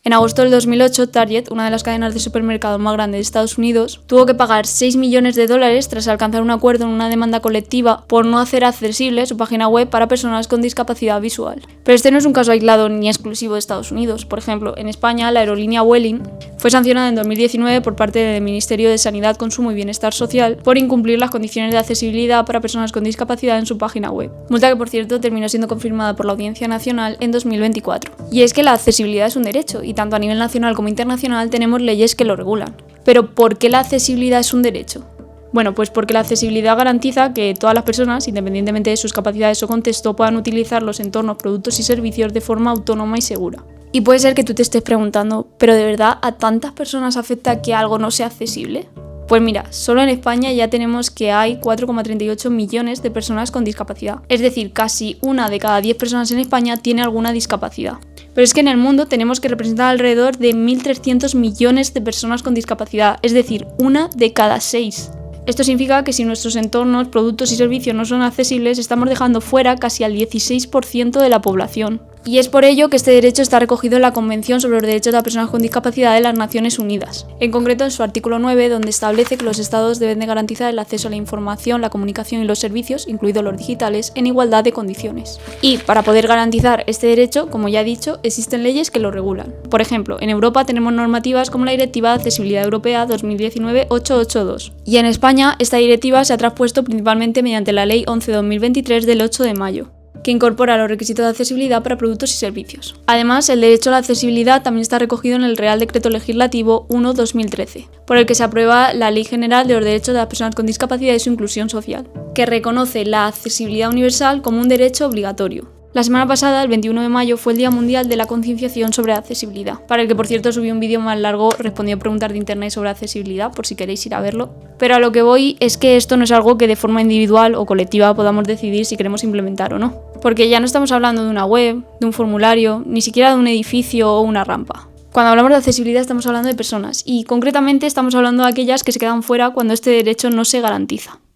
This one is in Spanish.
En agosto del 2008, Target, una de las cadenas de supermercados más grandes de Estados Unidos, tuvo que pagar $6 millones tras alcanzar un acuerdo en una demanda colectiva por no hacer accesible su página web para personas con discapacidad visual. Pero este no es un caso aislado ni exclusivo de Estados Unidos. Por ejemplo, en España, la aerolínea Vueling fue sancionada en 2019 por parte del Ministerio de Sanidad, Consumo y Bienestar Social por incumplir las condiciones de accesibilidad para personas con discapacidad en su página web. Multa que, por cierto, terminó siendo confirmada por la Audiencia Nacional en 2024. Y es que la accesibilidad es un derecho, y tanto a nivel nacional como internacional tenemos leyes que lo regulan. Pero ¿por qué la accesibilidad es un derecho? Bueno, pues porque la accesibilidad garantiza que todas las personas, independientemente de sus capacidades o contexto, puedan utilizar los entornos, productos y servicios de forma autónoma y segura. Y puede ser que tú te estés preguntando, ¿pero de verdad a tantas personas afecta que algo no sea accesible? Pues mira, solo en España ya tenemos que hay 4,38 millones de personas con discapacidad. Es decir, casi 1 de cada 10 personas en España tiene alguna discapacidad. Pero es que en el mundo tenemos que representar alrededor de 1.300 millones de personas con discapacidad, es decir, 1 de cada 6. Esto significa que si nuestros entornos, productos y servicios no son accesibles, estamos dejando fuera casi al 16% de la población. Y es por ello que este derecho está recogido en la Convención sobre los Derechos de las Personas con Discapacidad de las Naciones Unidas, en concreto en su artículo 9, donde establece que los Estados deben de garantizar el acceso a la información, la comunicación y los servicios, incluidos los digitales, en igualdad de condiciones. Y para poder garantizar este derecho, como ya he dicho, existen leyes que lo regulan. Por ejemplo, en Europa tenemos normativas como la Directiva de Accesibilidad Europea 2019-882. Y en España, esta directiva se ha traspuesto principalmente mediante la Ley 11/2023 del 8 de mayo. Que incorpora los requisitos de accesibilidad para productos y servicios. Además, el derecho a la accesibilidad también está recogido en el Real Decreto Legislativo 1/2013, por el que se aprueba la Ley General de los Derechos de las Personas con Discapacidad y su Inclusión Social, que reconoce la accesibilidad universal como un derecho obligatorio. La semana pasada, el 21 de mayo, fue el Día Mundial de la Concienciación sobre la Accesibilidad, para el que, por cierto, subí un vídeo más largo respondiendo a preguntas de internet sobre accesibilidad, por si queréis ir a verlo. Pero a lo que voy es que esto no es algo que de forma individual o colectiva podamos decidir si queremos implementar o no. Porque ya no estamos hablando de una web, de un formulario, ni siquiera de un edificio o una rampa. Cuando hablamos de accesibilidad estamos hablando de personas, y concretamente estamos hablando de aquellas que se quedan fuera cuando este derecho no se garantiza.